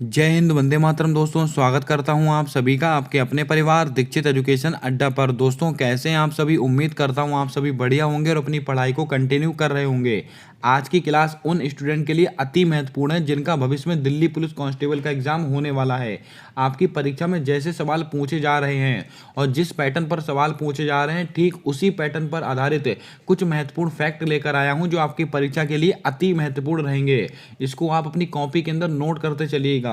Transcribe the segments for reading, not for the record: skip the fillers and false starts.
जय हिंद, वंदे मातरम। दोस्तों, स्वागत करता हूं आप सभी का आपके अपने परिवार दीक्षित एजुकेशन अड्डा पर। दोस्तों, कैसे हैं आप सभी? उम्मीद करता हूं आप सभी बढ़िया होंगे और अपनी पढ़ाई को कंटिन्यू कर रहे होंगे। आज की क्लास उन स्टूडेंट के लिए अति महत्वपूर्ण है जिनका भविष्य में दिल्ली पुलिस कांस्टेबल का एग्जाम होने वाला है। आपकी परीक्षा में जैसे सवाल पूछे जा रहे हैं और जिस पैटर्न पर सवाल पूछे जा रहे हैं, ठीक उसी पैटर्न पर आधारित कुछ महत्वपूर्ण फैक्ट लेकर आया हूं जो आपकी परीक्षा के लिए अति महत्वपूर्ण रहेंगे। इसको आप अपनी कॉपी के अंदर नोट करते चलिएगा।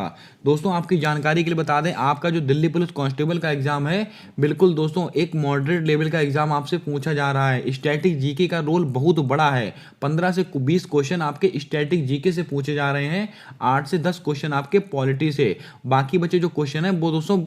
दोस्तों, आपकी जानकारी के लिए बता दें, आपका जो दिल्ली पुलिस कांस्टेबल का एग्जाम है, बिल्कुल दोस्तों एक मॉडरेट लेवल का एग्जाम आपसे पूछा जा रहा है। स्टैटिक जीके का रोल बहुत बड़ा है। 15 से 20 क्वेश्चन आपके स्टैटिक जीके से पूछे जा रहे हैं। 8 से 10 क्वेश्चन आपके पॉलिटी से। बाकी बचे जो क्वेश्चन है वो दोस्तों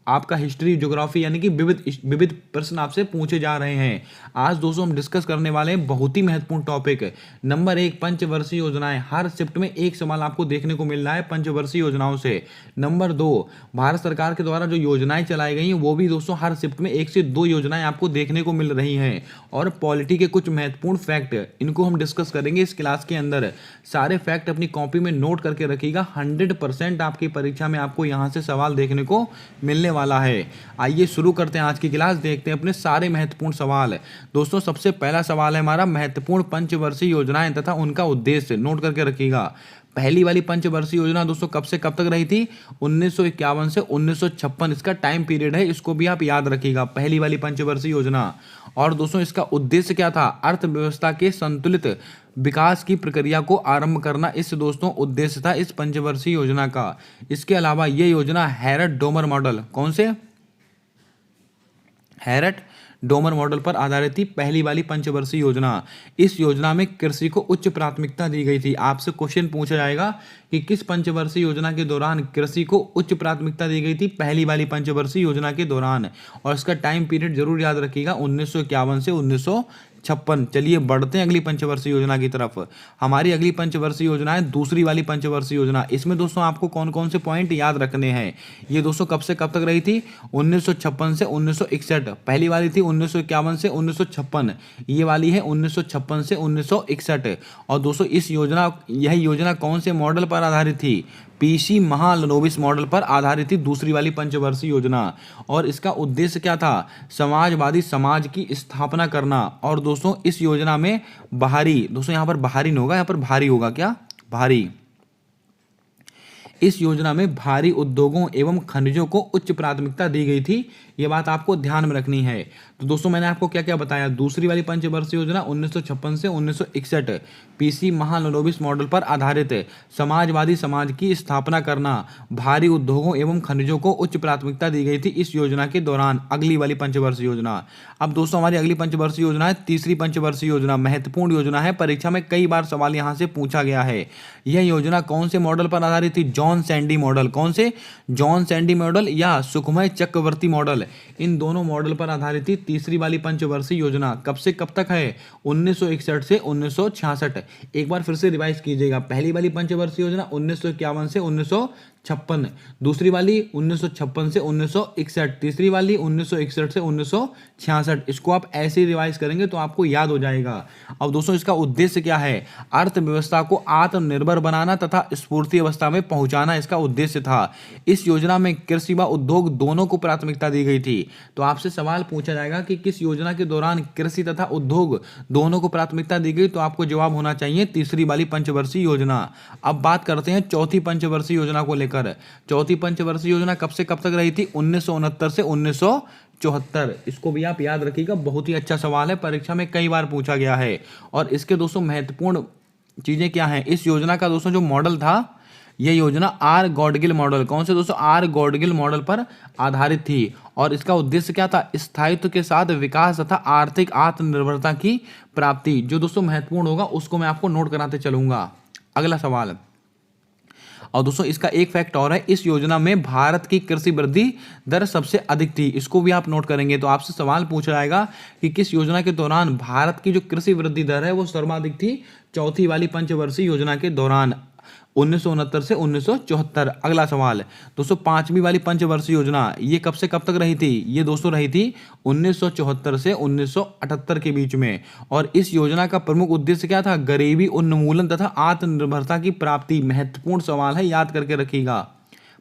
आपका हिस्ट्री, ज्योग्राफी यानी कि विविध विविध प्रश्न आपसे पूछे जा रहे हैं। आज दोस्तों हम डिस्कस करने वाले हैं बहुत ही महत्वपूर्ण टॉपिक। नंबर 1, पंचवर्षीय योजनाएं। हर शिफ्ट में एक सवाल आपको देखने को मिल रहा है पंचवर्षीय योजनाओं से। नंबर 2, भारत सरकार के द्वारा जो योजनाएं चलाई गई हैं वो भी दोस्तों हर शिफ्ट में 1 से 2 योजनाएं आपको देखने को मिल रही हैं। और पॉलिटी के कुछ महत्वपूर्ण फैक्ट, इनको हम डिस्कस करेंगे इस क्लास के अंदर। सारे फैक्ट अपनी कॉपी में नोट करके रखिएगा। 100% आपकी परीक्षा में आपको यहाँ से सवाल देखने को मिलने वाला है। आइए शुरू करते हैं आज की क्लास। देखते हैं अपने सारे महत्वपूर्ण सवाल। दोस्तों, सबसे पहला सवाल है हमारा, महत्वपूर्ण पंचवर्षीय योजनाएं तथा उनका उद्देश्य। नोट करके रखिएगा। पहली वाली पंचवर्षीय योजना दोस्तों कब से कब तक रही थी? 1951 से 1956 इसका टाइम पीरियड है। इसको भी आप याद रखिएगा, पहली वाली पंचवर्षीय योजना। और दोस्तों इसका उद्देश्य क्या था? अर्थव्यवस्था के संतुलित विकास की प्रक्रिया को आरंभ करना। इस दोस्तों उद्देश्य था इस पंचवर्षीय योजना का। इसके अलावा यह योजना हैरट डोमर मॉडल, कौन से? हैरट डोमर मॉडल पर आधारित थी पहली वाली पंचवर्षीय योजना। इस योजना में कृषि को उच्च प्राथमिकता दी गई थी। आपसे क्वेश्चन पूछा जाएगा कि किस पंचवर्षीय योजना के दौरान कृषि को उच्च प्राथमिकता दी गई थी? पहली वाली पंचवर्षीय योजना के दौरान। और इसका टाइम पीरियड जरूर याद रखिएगा, 1951 से 1956। चलिए बढ़ते हैं अगली पंचवर्षीय योजना की तरफ। हमारी अगली पंचवर्षीय योजना है दूसरी वाली पंचवर्षीय योजना। इसमें दोस्तों आपको कौन कौन से पॉइंट याद रखने हैं? ये दोस्तों कब से कब तक रही थी? 1956 से 1961। पहली वाली थी 1951 से 1956। ये वाली है 1956 से 1961। और दोस्तों यह योजना कौन से मॉडल पर आधारित थी? पीसी महालनोबिस मॉडल पर आधारित थी दूसरी वाली पंचवर्षीय योजना। और इसका उद्देश्य क्या था? समाजवादी समाज की स्थापना करना। और दोस्तों इस योजना में बाहरी, दोस्तों यहाँ पर बाहरी नहीं होगा, यहाँ पर भारी होगा। क्या? भारी। इस योजना में भारी उद्योगों एवं खनिजों को उच्च प्राथमिकता दी गई थी। यह बात आपको ध्यान में रखनी है। तो दोस्तों मैंने आपको क्या क्या बताया? दूसरी वाली पंचवर्षीय योजना 1956 से 1961, पीसी महालनोबिस मॉडल पर आधारित, समाजवादी समाज की स्थापना करना, भारी उद्योगों एवं खनिजों को उच्च प्राथमिकता दी गई थी इस योजना के दौरान। अगली वाली पंचवर्षीय योजना। अब दोस्तों हमारी अगली पंचवर्षीय योजना है तीसरी पंचवर्षीय योजना। महत्वपूर्ण योजना है, परीक्षा में कई बार सवाल यहां से पूछा गया है। यह योजना कौन से मॉडल पर आधारित थी? John Sandy model. कौन से? जॉन सैंडी मॉडल या सुखमय चक्रवर्ती मॉडल, इन दोनों मॉडल पर आधारित थी तीसरी वाली पंचवर्षीय योजना। कब से कब तक है? 1961 से 1966। एक बार फिर से रिवाइज कीजिएगा। पहली वाली पंचवर्षीय योजना 1951 से 1956, दूसरी वाली 1956 से 1961, तीसरी वाली 1961 से 1966। इसको आप ऐसे ही रिवाइज करेंगे तो आपको याद हो जाएगा। अब दोस्तों इसका उद्देश्य क्या है? अर्थव्यवस्था को आत्मनिर्भर बनाना तथा स्फूर्ति अवस्था में पहुंचाना इसका उद्देश्य था। इस योजना में कृषि व उद्योग दोनों को प्राथमिकता दी गई थी। तो आपसे सवाल पूछा जाएगा कि किस योजना के दौरान कृषि तथा उद्योग दोनों को प्राथमिकता दी गई, तो आपको जवाब होना चाहिए तीसरी वाली पंचवर्षीय योजना। अब बात करते हैं चौथी पंचवर्षीय योजना को लेकर। चौथी पंचवर्षीय योजना कब से कब तक रही थी? 1969 से 1974। इसको भी आप याद रखिएगा, बहुत ही अच्छा सवाल है, परीक्षा में कई बार पूछा गया है। और इसके दोस्तों महत्वपूर्ण चीजें क्या हैं? इस योजना का दोस्तों जो मॉडल था, यह योजना आर गॉडगिल मॉडल, कौन से दोस्तों? आर गॉडगिल मॉडल पर आधारित थी। और इसका उद्देश्य क्या था? स्थायित्व के साथ विकास तथा आर्थिक आत्मनिर्भरता की प्राप्ति। जो दोस्तों महत्वपूर्ण होगा उसको मैं आपको नोट कराते चलूंगा। अगला सवाल। और दोस्तों इसका एक फैक्ट और है, इस योजना में भारत की कृषि वृद्धि दर सबसे अधिक थी। इसको भी आप नोट करेंगे तो आपसे सवाल पूछा जाएगा कि किस योजना के दौरान भारत की जो कृषि वृद्धि दर है वो सर्वाधिक थी? चौथी वाली पंचवर्षीय योजना के दौरान, 1969 से 1974। अगला सवाल दोस्तों, पांचवी वाली पंचवर्षीय योजना ये कब से कब तक रही थी? ये दोस्तों रही थी 1974 से 1978 के बीच में। और इस योजना का प्रमुख उद्देश्य क्या था? गरीबी उन्मूलन तथा आत्मनिर्भरता की प्राप्ति। महत्वपूर्ण सवाल है, याद करके रखिएगा।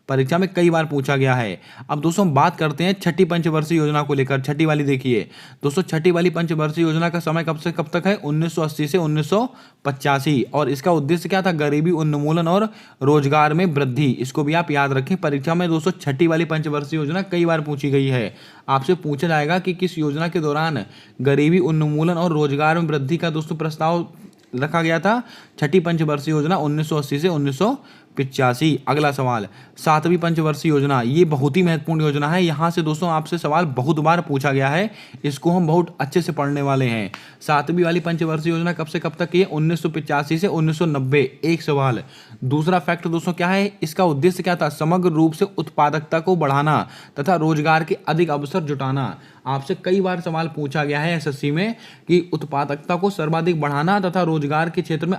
परीक्षा में कई बार पूछा गया है। अब दोस्तों बात करते हैं छठी पंचवर्षीय योजना को लेकर। छठी वाली देखिए दोस्तों, छठी वाली पंचवर्षीय योजना का समय कब से कब तक है? 1980 से 1985। और इसका उद्देश्य क्या था? गरीबी उन्मूलन और रोजगार में वृद्धि। इसको भी आप याद रखें। परीक्षा में दोस्तों छठी वाली पंचवर्षीय योजना कई बार पूछी गई है। आपसे पूछा जाएगा कि किस योजना के दौरान गरीबी उन्मूलन और रोजगार में वृद्धि का दोस्तों प्रस्ताव रखा गया था? छठी पंचवर्षीय योजना 1980 से 1985। अगला सवाल, सातवीं पंचवर्षीय योजना, ये बहुत ही महत्वपूर्ण योजना है। यहाँ से दोस्तों आपसे सवाल बहुत बार पूछा गया है, इसको हम बहुत अच्छे से पढ़ने वाले हैं। सातवीं वाली पंचवर्षीय योजना कब से कब तक की है? 1985 से 1990। एक सवाल। दूसरा फैक्ट दोस्तों क्या है? इसका उद्देश्य क्या था? समग्र रूप से उत्पादकता को बढ़ाना तथा रोजगार के अधिक अवसर जुटाना। आपसे कई बार सवाल पूछा गया है एसएससी में कि उत्पादकता को सर्वाधिक बढ़ाना तथा रोजगार के क्षेत्र में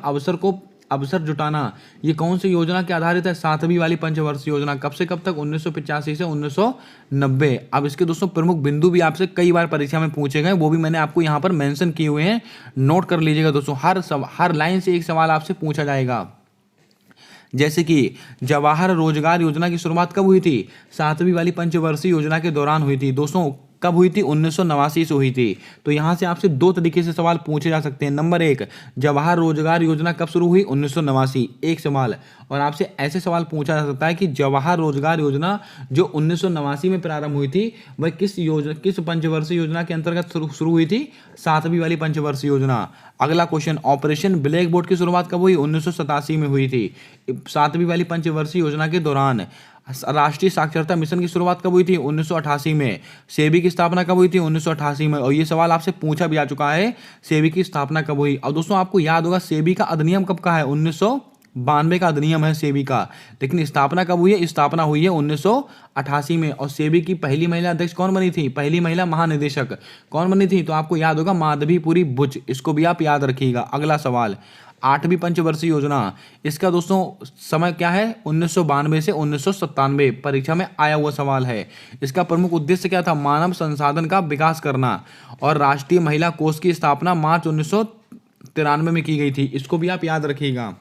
अवसर जुटाना, ये कौन सी योजना के आधारित है? सातवीं वाली पंचवर्षीय योजना। कब से कब तक? 1985 से 1990। अब इसके दोस्तों प्रमुख बिंदु भी आपसे कई बार परीक्षा में पूछे गए, वो भी मैंने आपको यहाँ पर मेंशन किए हुए हैं, नोट कर लीजिएगा दोस्तों। हर लाइन से एक सवाल आपसे पूछा जाएगा। जैसे कि जवाहर रोजगार योजना की शुरुआत कब हुई थी? सातवीं वाली पंचवर्षीय योजना के दौरान हुई थी। दोस्तों कब हुई थी? 1989 से हुई थी। तो यहाँ से आपसे दो तरीके से सवाल पूछे जा सकते हैं। नंबर एक, जवाहर रोजगार योजना कब शुरू हुई? 1989। एक सवाल। और आपसे ऐसे सवाल पूछा जा सकता है कि जवाहर रोजगार योजना जो 1989 में प्रारंभ हुई थी, वह किस पंचवर्षीय योजना के अंतर्गत शुरू हुई थी? सातवीं वाली पंचवर्षीय योजना। अगला क्वेश्चन, ऑपरेशन ब्लैक बोर्ड की शुरुआत कब हुई? 1987 में हुई थी, सातवीं वाली पंचवर्षीय योजना के दौरान। राष्ट्रीय साक्षरता मिशन की शुरुआत कब हुई थी? 1988 में। सेबी की स्थापना कब हुई थी? 1988 में। और ये सवाल आपसे पूछा भी आ चुका है, सेबी की स्थापना कब हुई। और दोस्तों आपको याद होगा सेबी का अधिनियम कब का है? 1992 का अधिनियम है सेबी का। लेकिन स्थापना कब हुई है? स्थापना हुई है 1988 में। और सेबी की पहली महिला अध्यक्ष कौन बनी थी? पहली महिला महानिदेशक कौन बनी थी? तो आपको याद होगा माधवीपुरी बुच। इसको भी आप याद रखिएगा। अगला सवाल, आठवीं पंचवर्षीय योजना, इसका दोस्तों समय क्या है? 1992 से 1997। परीक्षा में आया हुआ सवाल है। इसका प्रमुख उद्देश्य क्या था? मानव संसाधन का विकास करना। और राष्ट्रीय महिला कोष की स्थापना मार्च 1993 में की गई थी। इसको भी आप याद रखिएगा।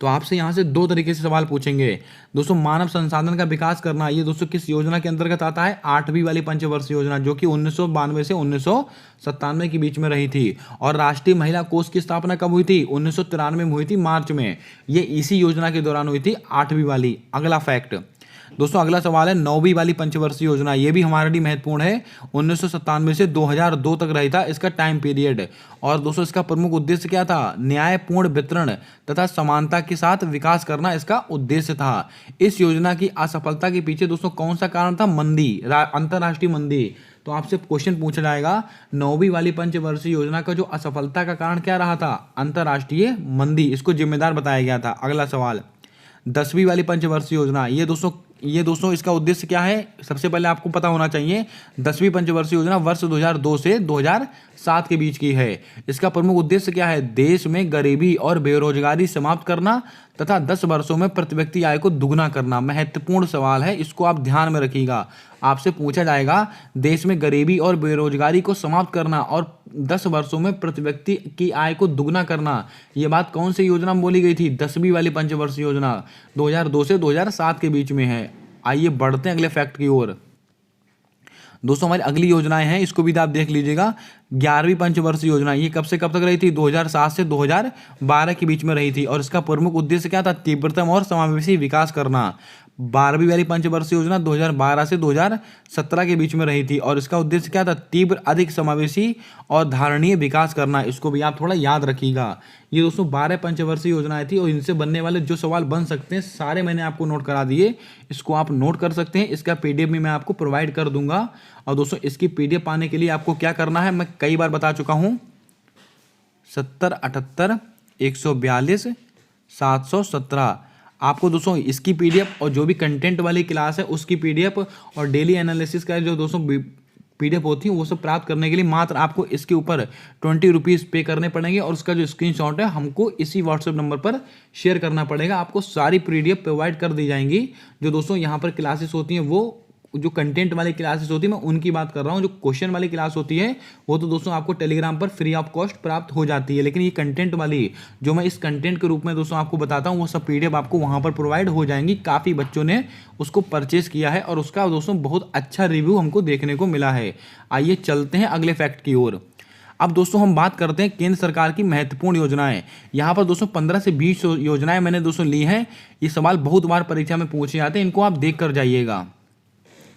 तो आपसे यहाँ से दो तरीके से सवाल पूछेंगे दोस्तों। मानव संसाधन का विकास करना, ये दोस्तों किस योजना के अंतर्गत आता है? आठवीं वाली पंचवर्षीय योजना, जो कि 1992 से 1997 के बीच में रही थी। और राष्ट्रीय महिला कोष की स्थापना कब हुई थी? 1993 में हुई थी, मार्च में। ये इसी योजना के दौरान हुई थी, आठवीं वाली। अगला फैक्ट दोस्तों, अगला सवाल है नौवीं वाली पंचवर्षीय योजना। ये भी हमारे लिए महत्वपूर्ण है। 1997 से 2002 तक रही था इसका टाइम पीरियड। और दोस्तों इसका प्रमुख उद्देश्य क्या था? न्यायपूर्ण वितरण तथा समानता के साथ विकास करना इसका उद्देश्य था। इस योजना की असफलता के पीछे दोस्तों कौन सा कारण था? मंदी, अंतर्राष्ट्रीय मंदी। तो आपसे क्वेश्चन पूछा जाएगा, नौवीं वाली पंचवर्षीय योजना का जो असफलता का कारण क्या रहा था? अंतर्राष्ट्रीय मंदी। इसको जिम्मेदार बताया गया था। अगला सवाल, 10वीं वाली पंचवर्षीय योजना, ये दोस्तों इसका उद्देश्य क्या है? सबसे पहले आपको पता होना चाहिए, 10वीं पंचवर्षीय योजना वर्ष 2002 से 2007 के बीच की है। इसका प्रमुख उद्देश्य क्या है? देश में गरीबी और बेरोजगारी समाप्त करना तथा 10 वर्षों में प्रति व्यक्ति आय को दुगना करना। महत्वपूर्ण सवाल है, इसको आप ध्यान में रखिएगा। आपसे पूछा जाएगा देश में गरीबी और बेरोजगारी को समाप्त करना और 10 वर्षों में प्रति व्यक्ति की आय को दुगना करना। ये बात कौन सी योजना में बोली गई थी? 10वीं वाली पंचवर्षीय योजना 2002 से 2007 के बीच में है। आइए बढ़ते हैं अगले फैक्ट की ओर। दोस्तों हमारी अगली योजनाएं हैं, इसको भी आप देख लीजिएगा। 11वीं पंचवर्षीय योजना, ये कब से कब तक रही थी? 2007 से 2012 के बीच में रही थी। और इसका प्रमुख उद्देश्य क्या था? तीव्रतम और समावेशी विकास करना। 12वीं वाली पंचवर्षीय योजना 2012 से 2017 के बीच में रही थी। और इसका उद्देश्य क्या था? तीव्र, अधिक समावेशी और धारणीय विकास करना। इसको भी आप थोड़ा याद रखिएगा। ये दोस्तों 12 पंचवर्षीय योजनाएं थी और इनसे बनने वाले जो सवाल बन सकते हैं सारे मैंने आपको नोट करा दिए। इसको आप नोट कर सकते हैं। इसका PDF भी मैं आपको प्रोवाइड कर दूंगा। और दोस्तों इसकी PDF पाने के लिए आपको क्या करना है, मैं कई बार बता चुका हूँ। 70 78 142 717। आपको दोस्तों इसकी PDF और जो भी कंटेंट वाली क्लास है उसकी PDF और डेली एनालिसिस का जो दोस्तों PDF होती है वो सब प्राप्त करने के लिए मात्र आपको इसके ऊपर 20 रुपीज़ पे करने पड़ेंगे। और उसका जो स्क्रीनशॉट है हमको इसी WhatsApp नंबर पर शेयर करना पड़ेगा। आपको सारी PDF प्रोवाइड कर दी जाएंगी। जो दोस्तों यहाँ पर क्लासेस होती हैं वो जो कंटेंट वाली क्लासेस होती है मैं उनकी बात कर रहा हूँ। जो क्वेश्चन वाली क्लास होती है वो तो दोस्तों आपको टेलीग्राम पर फ्री ऑफ कॉस्ट प्राप्त हो जाती है, लेकिन ये कंटेंट वाली जो मैं इस कंटेंट के रूप में दोस्तों आपको बताता हूँ वो सब पीडीएफ आपको वहाँ पर प्रोवाइड हो जाएंगी। काफ़ी बच्चों ने उसको परचेज किया है और उसका दोस्तों बहुत अच्छा रिव्यू हमको देखने को मिला है। आइए चलते हैं अगले फैक्ट की ओर। अब दोस्तों हम बात करते हैं केंद्र सरकार की महत्वपूर्ण योजनाएं। यहाँ पर दोस्तों 15 से 20 योजनाएं मैंने दोस्तों ली हैं। ये सवाल बहुत बार परीक्षा में पूछे जाते हैं, इनको आप देख कर जाइएगा।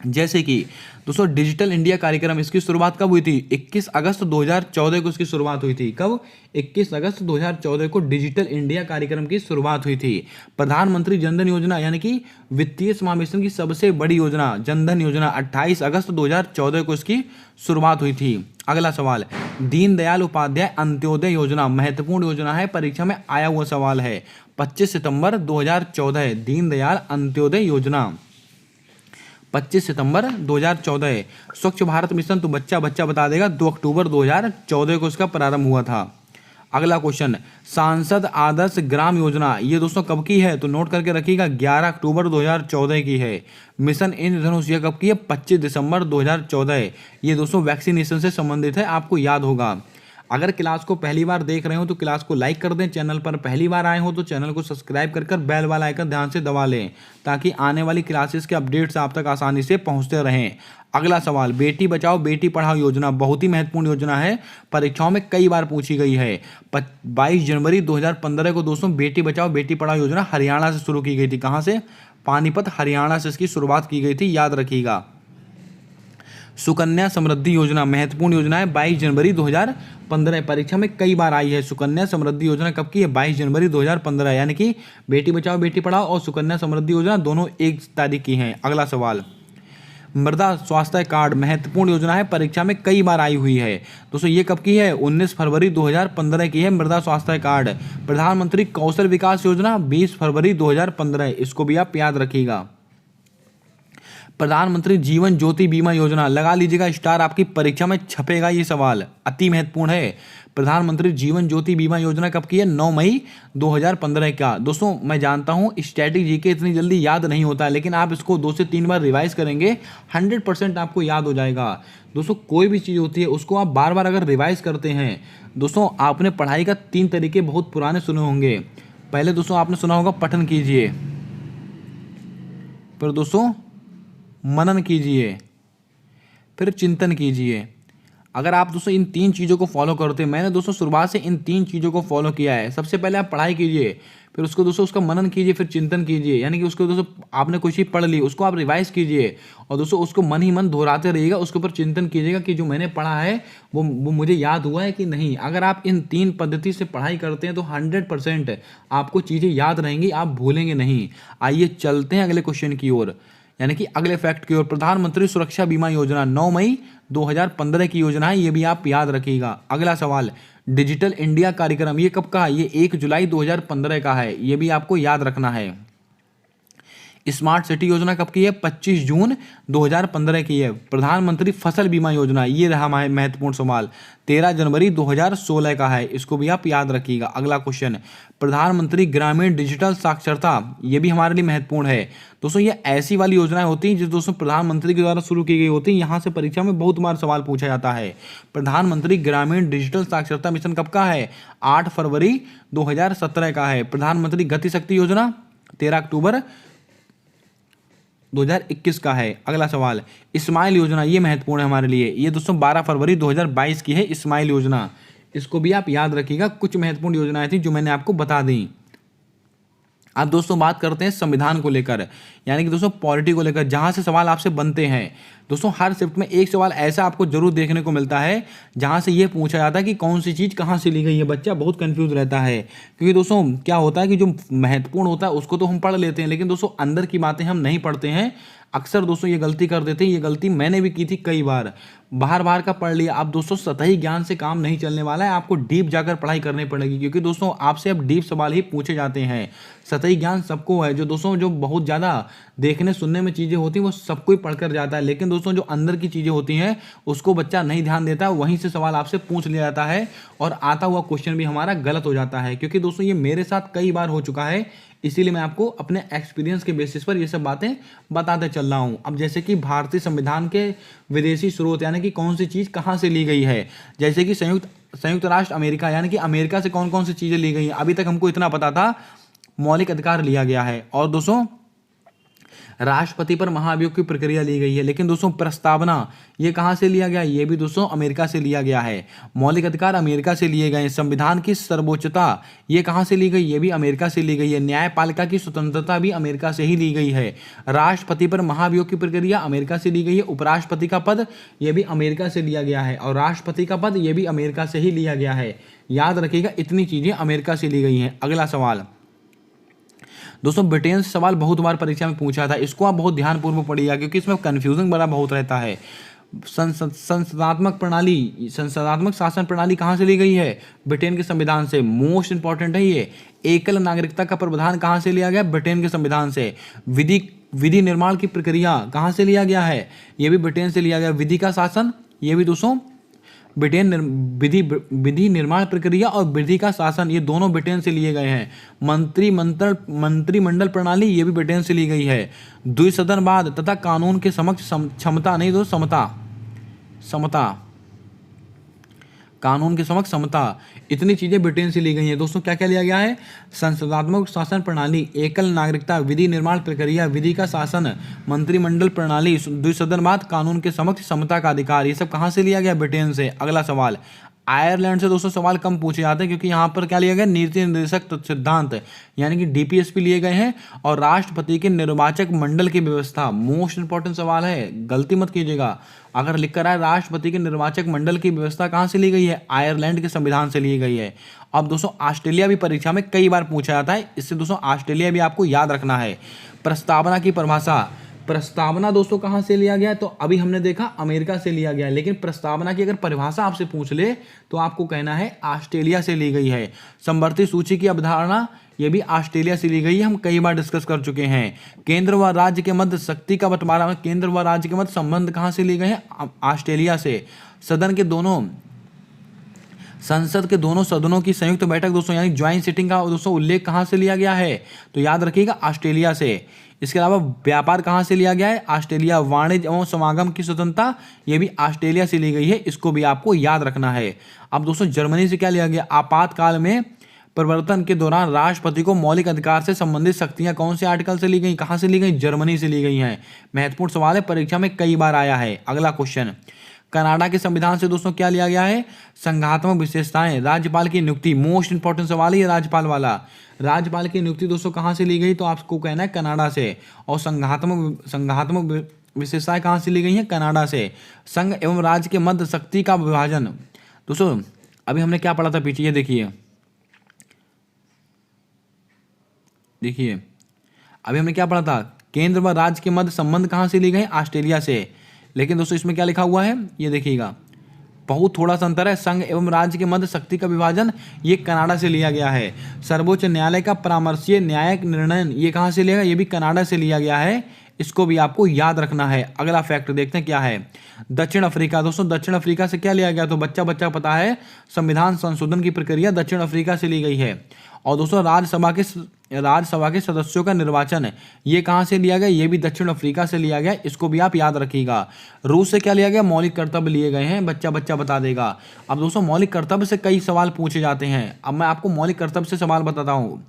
जैसे कि दोस्तों डिजिटल इंडिया कार्यक्रम, इसकी शुरुआत कब हुई थी? 21 अगस्त 2014 को इसकी शुरुआत हुई थी। कब? 21 अगस्त 2014 को डिजिटल इंडिया कार्यक्रम की शुरुआत हुई थी। प्रधानमंत्री जनधन योजना यानी कि वित्तीय समावेशन की सबसे बड़ी योजना जनधन योजना 28 अगस्त 2014 को इसकी शुरुआत हुई थी। अगला सवाल, दीनदयाल उपाध्याय अंत्योदय योजना महत्वपूर्ण योजना है, परीक्षा में आया हुआ सवाल है। 25 सितंबर 2014 दीनदयाल अंत्योदय योजना 25 सितंबर 2014। स्वच्छ भारत मिशन तो बच्चा बता देगा, 2 अक्टूबर 2014 को इसका प्रारंभ हुआ था। अगला क्वेश्चन, सांसद आदर्श ग्राम योजना ये दोस्तों कब की है? तो नोट करके रखिएगा, 11 अक्टूबर 2014 की है। मिशन इंद्रधनुष ये कब की है? 25 दिसंबर 2014। ये दोस्तों वैक्सीनेशन से संबंधित है, आपको याद होगा। अगर क्लास को पहली बार देख रहे हो तो क्लास को लाइक कर दें, चैनल पर पहली बार आए हो तो चैनल को सब्सक्राइब कर बेल वाला आइकन ध्यान से दबा लें ताकि आने वाली क्लासेस के अपडेट्स आप तक आसानी से पहुंचते रहें। अगला सवाल, बेटी बचाओ बेटी पढ़ाओ योजना बहुत ही महत्वपूर्ण योजना है, परीक्षाओं में कई बार पूछी गई है। 22 जनवरी 2015 को दोस्तों बेटी बचाओ बेटी पढ़ाओ योजना हरियाणा से शुरू की गई थी। कहाँ से? पानीपत हरियाणा से इसकी शुरुआत की गई थी, याद रखिएगा। सुकन्या समृद्धि योजना महत्वपूर्ण योजना है, 22 जनवरी 2015 परीक्षा में कई बार आई है। सुकन्या समृद्धि योजना कब की है? 22 जनवरी 2015, यानी कि बेटी बचाओ बेटी पढ़ाओ और सुकन्या समृद्धि योजना दोनों एक तारीख की हैं। अगला सवाल, मृदा स्वास्थ्य कार्ड महत्वपूर्ण योजना है, परीक्षा में कई बार आई हुई है। दोस्तों ये कब की है? 19 फरवरी 2015 की है मृदा स्वास्थ्य कार्ड। प्रधानमंत्री कौशल विकास योजना 20 फरवरी 2015, इसको भी आप याद रखिएगा। प्रधानमंत्री जीवन ज्योति बीमा योजना, लगा लीजिएगा स्टार, आपकी परीक्षा में छपेगा ये सवाल, अति महत्वपूर्ण है। प्रधानमंत्री जीवन ज्योति बीमा योजना कब की है? 9 मई 2015 का। दोस्तों मैं जानता हूँ स्टैटिक जीके इतनी जल्दी याद नहीं होता है, लेकिन आप इसको 2 से 3 बार रिवाइज करेंगे 100% आपको याद हो जाएगा। दोस्तों कोई भी चीज़ होती है उसको आप बार बार अगर रिवाइज करते हैं, दोस्तों आपने पढ़ाई का 3 तरीके बहुत पुराने सुने होंगे। पहले दोस्तों आपने सुना होगा पठन कीजिए, फिर दोस्तों मनन कीजिए, फिर चिंतन कीजिए। अगर आप दोस्तों इन 3 चीज़ों को फॉलो करते हैं, मैंने दोस्तों शुरुआत से इन 3 चीज़ों को फॉलो किया है। सबसे पहले आप पढ़ाई कीजिए, फिर उसको दोस्तों उसका मनन कीजिए, फिर चिंतन कीजिए, यानी कि उसको दोस्तों आपने कोई चीज़ पढ़ ली उसको आप रिवाइज कीजिए और दोस्तों उसको मन ही मन दोहराते रहिएगा, उसके ऊपर चिंतन कीजिएगा कि जो मैंने पढ़ा है वो मुझे याद हुआ है कि नहीं। अगर आप इन 3 पद्धति से पढ़ाई करते हैं तो 100% आपको चीज़ें याद रहेंगी, आप भूलेंगे नहीं। आइए चलते हैं अगले क्वेश्चन की ओर, यानी कि अगले फैक्ट की ओर। प्रधानमंत्री सुरक्षा बीमा योजना 9 मई 2015 की योजना है, ये भी आप याद रखिएगा। अगला सवाल, डिजिटल इंडिया कार्यक्रम ये कब का है? ये 1 जुलाई 2015 का है, ये भी आपको याद रखना है। स्मार्ट सिटी योजना कब की है? 25 जून 2015 की है। प्रधानमंत्री फसल बीमा योजना ये रहा महत्वपूर्ण सवाल, 13 जनवरी 2016 का है, इसको भी आप याद रखिएगा। अगला क्वेश्चन, प्रधानमंत्री ग्रामीण डिजिटल साक्षरता ये भी हमारे लिए महत्वपूर्ण है। दोस्तों ये ऐसी वाली योजनाएं होती हैं जो दोस्तों प्रधानमंत्री के द्वारा शुरू की गई होती हैं, यहाँ से परीक्षा में बहुत बार सवाल पूछा जाता है। प्रधानमंत्री ग्रामीण डिजिटल साक्षरता मिशन कब का है? 8 फरवरी 2017 का है। प्रधानमंत्री गति शक्ति योजना 13 अक्टूबर 2021 का है। अगला सवाल, स्माइल योजना ये महत्वपूर्ण है हमारे लिए, ये दोस्तों 12 फरवरी 2022 की है स्माइल योजना, इसको भी आप याद रखिएगा। कुछ महत्वपूर्ण योजनाएं थी जो मैंने आपको बता दी। अब दोस्तों बात करते हैं संविधान को लेकर, यानी कि दोस्तों पॉलिटी को लेकर, जहां से सवाल आपसे बनते हैं। दोस्तों हर शिफ्ट में एक सवाल ऐसा आपको जरूर देखने को मिलता है जहां से ये पूछा जाता है कि कौन सी चीज़ कहां से ली गई है। बच्चा बहुत कंफ्यूज रहता है, क्योंकि दोस्तों क्या होता है कि जो महत्वपूर्ण होता है उसको तो हम पढ़ लेते हैं, लेकिन दोस्तों अंदर की बातें हम नहीं पढ़ते हैं। अक्सर दोस्तों ये गलती कर देते हैं, ये गलती मैंने भी की थी कई बार, बार का पढ़ लिया। अब दोस्तों सतही ज्ञान से काम नहीं चलने वाला है, आपको डीप जाकर पढ़ाई करनी पड़ेगी, क्योंकि दोस्तों आपसे अब डीप सवाल ही पूछे जाते हैं। सतही ज्ञान सबको है, जो दोस्तों जो बहुत ज़्यादा देखने सुनने में चीज़ें होती हैं वो सबको ही पढ़कर जाता है, लेकिन दोस्तों जो अंदर की चीज़ें होती हैं उसको बच्चा नहीं ध्यान देता, वहीं से सवाल आपसे पूछ लिया जाता है और आता हुआ क्वेश्चन भी हमारा गलत हो जाता है। क्योंकि दोस्तों ये मेरे साथ कई बार हो चुका है, इसीलिए मैं आपको अपने एक्सपीरियंस के बेसिस पर ये सब बातें बताते चल रहा हूँ। अब जैसे कि भारतीय संविधान के विदेशी स्रोत यानी कि कौन सी चीज़ कहाँ से ली गई है, जैसे कि संयुक्त राष्ट्र अमेरिका यानी कि अमेरिका से कौन कौन सी चीज़ें ली गई हैं। अभी तक हमको इतना पता था, मौलिक अधिकार लिया गया है, और दोस्तों राष्ट्रपति पर महाभियोग की प्रक्रिया ली गई है। लेकिन दोस्तों प्रस्तावना ये कहाँ से लिया गया, ये भी दोस्तों अमेरिका से लिया गया है। मौलिक अधिकार अमेरिका से लिए गए। संविधान की सर्वोच्चता ये कहाँ से ली गई, ये भी अमेरिका से ली गई है। न्यायपालिका की स्वतंत्रता भी अमेरिका से ही ली गई है। राष्ट्रपति पर महाभियोग की प्रक्रिया अमेरिका से ली गई है। उपराष्ट्रपति का पद ये भी अमेरिका से लिया गया है, और राष्ट्रपति का पद ये भी अमेरिका से ही लिया गया है। याद रखिएगा, इतनी चीजें अमेरिका से ली गई हैं। अगला सवाल दोस्तों, ब्रिटेन से सवाल बहुत बार परीक्षा में पूछा था, इसको आप बहुत ध्यानपूर्वक पढ़िएगा क्योंकि इसमें कंफ्यूजन बड़ा बहुत रहता है। संसदात्मक शासन प्रणाली कहाँ से ली गई है, ब्रिटेन के संविधान से। मोस्ट इंपॉर्टेंट है ये। एकल नागरिकता का प्रावधान कहाँ से लिया गया, ब्रिटेन के संविधान से। विधि निर्माण की प्रक्रिया कहाँ से लिया गया है, ये भी ब्रिटेन से लिया गया। विधि का शासन ये भी दोस्तों ब्रिटेन। विधि निर्माण प्रक्रिया और विधि का शासन ये दोनों ब्रिटेन से लिए गए हैं। मंत्रिमंडल प्रणाली ये भी ब्रिटेन से ली गई है। द्विसदनवाद तथा कानून के समक्ष क्षमता नहीं दो समता कानून के समक्ष समता, इतनी चीजें ब्रिटेन से ली गई हैं। दोस्तों क्या क्या लिया गया है, संसदात्मक शासन प्रणाली, एकल नागरिकता, विधि निर्माण प्रक्रिया, विधि का शासन, मंत्रिमंडल प्रणाली, द्विसदनवाद, कानून के समक्ष समता का अधिकार, ये सब कहाँ से लिया गया, ब्रिटेन से। अगला सवाल, आयरलैंड से दोस्तों सवाल कम पूछे जाते हैं क्योंकि यहाँ पर क्या लिया गया, नीति निर्देशक सिद्धांत यानी कि डीपीएसपी लिए गए हैं, और राष्ट्रपति के निर्वाचक मंडल की व्यवस्था। मोस्ट इंपॉर्टेंट सवाल है, गलती मत कीजिएगा। अगर लिख कर आए राष्ट्रपति के निर्वाचक मंडल की व्यवस्था कहाँ से ली गई है, आयरलैंड के संविधान से ली गई है। अब दोस्तों ऑस्ट्रेलिया भी परीक्षा में कई बार पूछा जाता है, इससे दोस्तों ऑस्ट्रेलिया भी आपको याद रखना है। प्रस्तावना की परिभाषा, प्रस्तावना दोस्तों कहाँ से लिया गया है, तो अभी हमने देखा अमेरिका से लिया गया है, लेकिन प्रस्तावना की अगर परिभाषा आपसे पूछ ले तो आपको कहना है ऑस्ट्रेलिया से ली गई है। समवर्ती सूची की अवधारणा ये भी ऑस्ट्रेलिया से ली गई है, हम कई बार डिस्कस कर चुके हैं। केंद्र व राज्य के मध्य शक्ति का बंटवारा में केंद्र व राज्य के मध्य संबंध कहाँ से लिए गए हैं, ऑस्ट्रेलिया से। संसद के दोनों सदनों की संयुक्त बैठक दोस्तों यानी ज्वाइंट सिटिंग का दोस्तों उल्लेख कहाँ से लिया गया है, तो याद रखिएगा ऑस्ट्रेलिया से। इसके अलावा व्यापार कहाँ से लिया गया है, ऑस्ट्रेलिया। वाणिज्य एवं समागम की स्वतंत्रता ये भी ऑस्ट्रेलिया से ली गई है, इसको भी आपको याद रखना है। अब दोस्तों जर्मनी से क्या लिया गया, आपातकाल में परिवर्तन के दौरान राष्ट्रपति को मौलिक अधिकार से संबंधित शक्तियां कौन से आर्टिकल से ली गई, कहाँ से ली गई, जर्मनी से ली गई हैं। महत्वपूर्ण सवाल है, परीक्षा में कई बार आया है। अगला क्वेश्चन, कनाडा के संविधान से दोस्तों क्या लिया गया है, संघात्मक विशेषताएं, राज्यपाल की नियुक्ति। मोस्ट इंपॉर्टेंट सवाल है ये राज्यपाल वाला। राज्यपाल की नियुक्ति दोस्तों कहाँ से ली गई, तो आपको कहना है कनाडा से। और संघात्मक विशेषताएं कहाँ से ली गई हैं, कनाडा से। संघ एवं राज्य के मध्य शक्ति का विभाजन, दोस्तों अभी हमने क्या पढ़ा था पीछे, ये देखिए अभी हमने क्या पढ़ा था, केंद्र व राज्य के मध्य संबंध कहाँ से ली गए, ऑस्ट्रेलिया से। लेकिन दोस्तों इसमें क्या लिखा हुआ है, ये देखिएगा बहुत थोड़ा सा अंतर है। संघ एवं राज्य के मध्य शक्ति का विभाजन ये कनाडा से लिया गया है। सर्वोच्च न्यायालय का परामर्शीय न्यायिक निर्णय ये कहाँ से लिया गया, ये भी कनाडा से लिया गया है, इसको भी आपको याद रखना है। अगला फैक्ट देखते हैं क्या है, दक्षिण अफ्रीका। दोस्तों दक्षिण अफ्रीका से क्या लिया गया, तो बच्चा पता है, संविधान संशोधन की प्रक्रिया दक्षिण अफ्रीका से ली गई है। और दोस्तों राज्यसभा के सदस्यों का निर्वाचन ये कहाँ से लिया गया, ये भी दक्षिण अफ्रीका से लिया गया, इसको भी आप याद रखिएगा। रूस से क्या लिया गया, मौलिक कर्तव्य लिए गए हैं, बच्चा बता देगा। अब दोस्तों मौलिक कर्तव्य से कई सवाल पूछे जाते हैं, अब मैं आपको मौलिक कर्तव्य से सवाल बताता हूँ।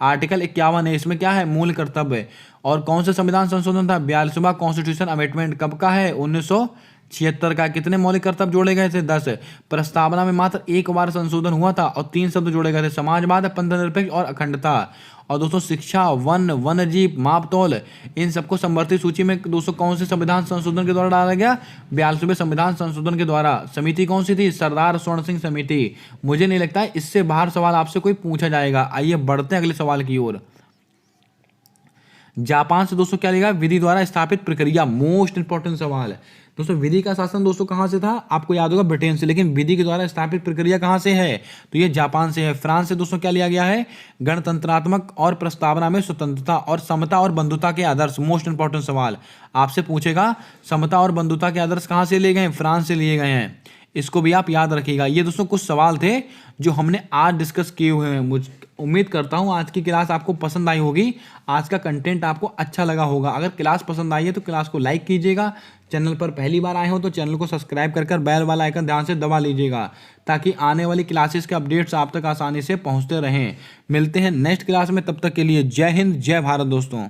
आर्टिकल 51 है, इसमें क्या है, मूल कर्तव्य। और कौन सा संविधान संशोधन था, 42वां कॉन्स्टिट्यूशन अमेंडमेंट, कब का है, 1976 का। कितने मौलिक कर्तव्य जोड़े गए थे, 10। प्रस्तावना में मात्र एक बार संशोधन हुआ था और 3 शब्द जोड़े गए थे, समाजवाद, पंथनिरपेक्ष और अखंडता। और दोस्तों शिक्षा, वन्यजीव, मापतौल, इन सबको समवर्ती सूची में दोस्तों कौन से संविधान संशोधन के द्वारा डाला गया, 42वें संविधान संशोधन के द्वारा। समिति कौन सी थी, सरदार स्वर्ण सिंह समिति। मुझे नहीं लगता है इससे बाहर सवाल आपसे कोई पूछा जाएगा। आइए बढ़ते हैं अगले सवाल की ओर। जापान से दोस्तों क्या लिखा, विधि द्वारा स्थापित प्रक्रिया। मोस्ट इंपॉर्टेंट सवाल है दोस्तों, विधि का शासन दोस्तों कहां से था, आपको याद होगा ब्रिटेन से, लेकिन विधि के द्वारा स्थापित प्रक्रिया कहां से है, तो ये जापान से है। फ्रांस से दोस्तों क्या लिया गया है, गणतंत्रात्मक और प्रस्तावना में स्वतंत्रता और समता और बंधुता के आदर्श। मोस्ट इंपॉर्टेंट सवाल आपसे पूछेगा, समता और बंधुता के आदर्श कहां से लिए गए, फ्रांस से लिए गए हैं। इसको भी आप याद रखिएगा। ये दोस्तों कुछ सवाल थे जो हमने आज डिस्कस किए हुए हैं। मुझ उम्मीद करता हूँ आज की क्लास आपको पसंद आई होगी, आज का कंटेंट आपको अच्छा लगा होगा। अगर क्लास पसंद आई है तो क्लास को लाइक कीजिएगा। चैनल पर पहली बार आए हो तो चैनल को सब्सक्राइब कर बेल वाला आइकन ध्यान से दबा लीजिएगा, ताकि आने वाली क्लासेस के अपडेट्स आप तक आसानी से पहुंचते रहें। मिलते हैं नेक्स्ट क्लास में, तब तक के लिए जय हिंद जय भारत दोस्तों।